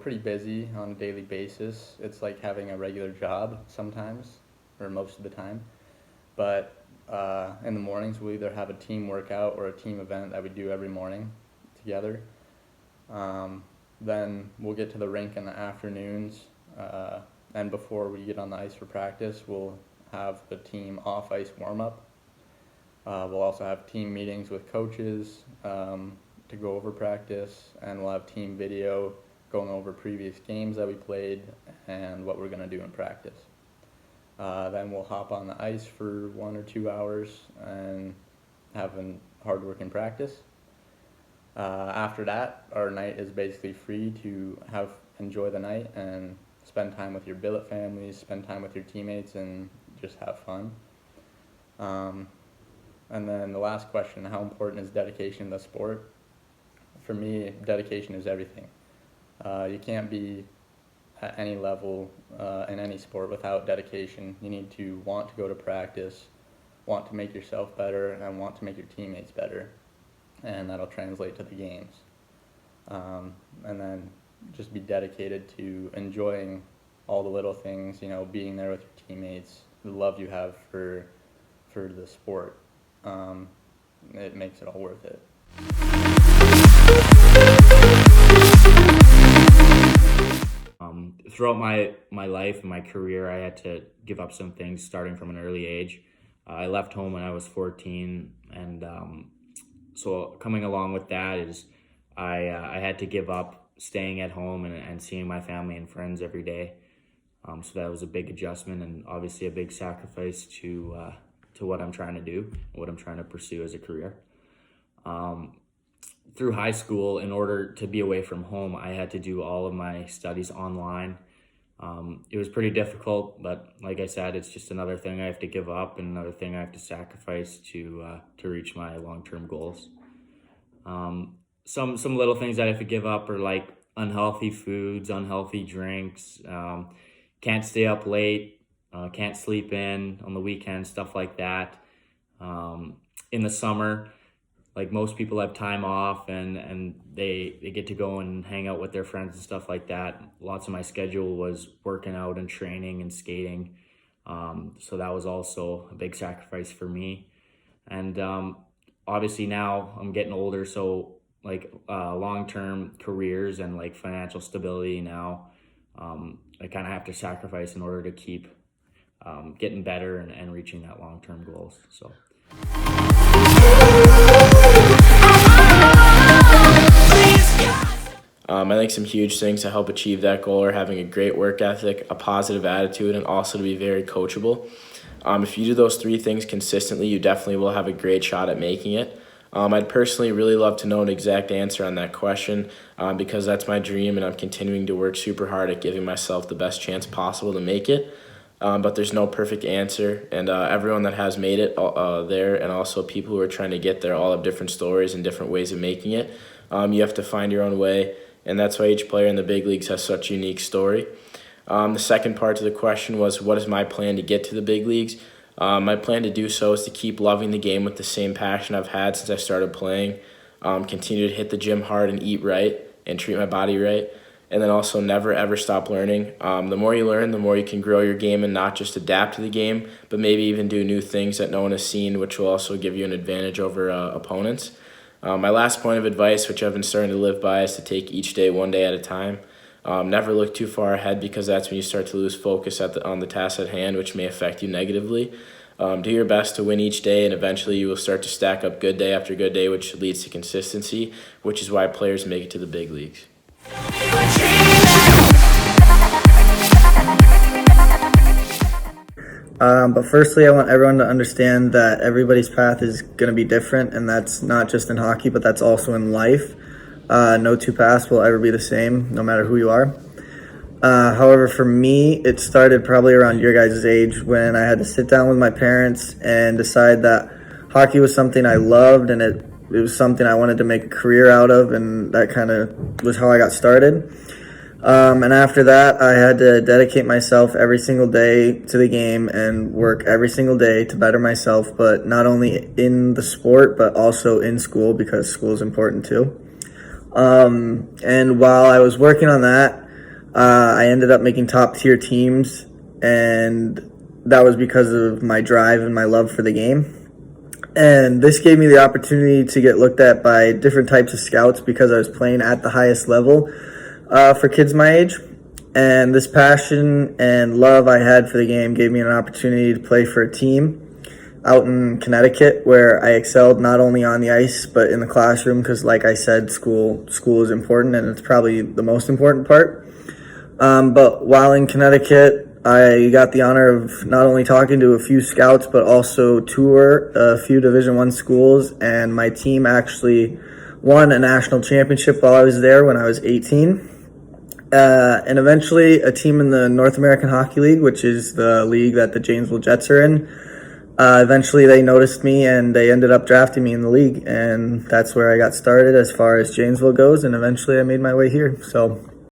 pretty busy on a daily basis. It's like having a regular job sometimes, or most of the time. But in the mornings, we'll either have a team workout or a team event that we do every morning together. Then we'll get to the rink in the afternoons, and before we get on the ice for practice, we'll have the team off-ice warm-up. We'll also have team meetings with coaches to go over practice, and we'll have team video going over previous games that we played and what we're going to do in practice. Then we'll hop on the ice for 1 or 2 hours and have a hard work in practice. After that, our night is basically free to enjoy the night and spend time with your billet families, spend time with your teammates, and just have fun. And then the last question, how important is dedication in the sport? For me, dedication is everything. You can't be at any level in any sport without dedication. You need to want to go to practice, want to make yourself better, and want to make your teammates better. And that'll translate to the games. And then just be dedicated to enjoying all the little things, being there with your teammates, the love you have for the sport. It makes it all worth it. Throughout my life and my career, I had to give up some things starting from an early age. I left home when I was 14, and so coming along with that is I had to give up staying at home and seeing my family and friends every day. So that was a big adjustment and obviously a big sacrifice to what I'm trying to do, what I'm trying to pursue as a career. Through high school, in order to be away from home, I had to do all of my studies online. It was pretty difficult, but like I said, it's just another thing I have to give up and another thing I have to sacrifice to reach my long-term goals. Some little things that I have to give up are like unhealthy foods, unhealthy drinks, can't stay up late, can't sleep in on the weekends, stuff like that. In the summer, like most people have time off and they get to go and hang out with their friends and stuff like that. Lots of my schedule was working out and training and skating. So that was also a big sacrifice for me. And obviously now I'm getting older, so like long-term careers and like financial stability now, I kind of have to sacrifice in order to keep getting better and reaching that long-term goals. So. I think some huge things to help achieve that goal are having a great work ethic, a positive attitude, and also to be very coachable. If you do those 3 things consistently, you definitely will have a great shot at making it. I'd personally really love to know an exact answer on that question because that's my dream and I'm continuing to work super hard at giving myself the best chance possible to make it. But there's no perfect answer, and everyone that has made it there and also people who are trying to get there all have different stories and different ways of making it. You have to find your own way, and that's why each player in the big leagues has such a unique story. The second part to the question was, what is my plan to get to the big leagues? My plan to do so is to keep loving the game with the same passion I've had since I started playing, continue to hit the gym hard and eat right and treat my body right, and then also never ever stop learning. The more you learn, the more you can grow your game and not just adapt to the game, but maybe even do new things that no one has seen, which will also give you an advantage over opponents. My last point of advice, which I've been starting to live by, is to take each day one day at a time. Never look too far ahead because that's when you start to lose focus on the task at hand, which may affect you negatively. Do your best to win each day, and eventually you will start to stack up good day after good day, which leads to consistency, which is why players make it to the big leagues. But firstly, I want everyone to understand that everybody's path is going to be different, and that's not just in hockey, but that's also in life. No 2 paths will ever be the same, no matter who you are. However, for me, it started probably around your guys' age when I had to sit down with my parents and decide that hockey was something I loved and it was something I wanted to make a career out of, and that kind of was how I got started. And after that, I had to dedicate myself every single day to the game and work every single day to better myself, but not only in the sport, but also in school, because school is important too. And while I was working on that, I ended up making top tier teams, and that was because of my drive and my love for the game. And this gave me the opportunity to get looked at by different types of scouts because I was playing at the highest level for kids my age. And this passion and love I had for the game gave me an opportunity to play for a team out in Connecticut, where I excelled not only on the ice but in the classroom, because like I said, school is important, and it's probably the most important part. But while in Connecticut, I got the honor of not only talking to a few scouts but also tour a few Division I schools, and my team actually won a national championship while I was there when I was 18. And eventually a team in the North American Hockey League, which is the league that the Janesville Jets are in, eventually they noticed me and they ended up drafting me in the league, and that's where I got started as far as Janesville goes, and eventually I made my way here. So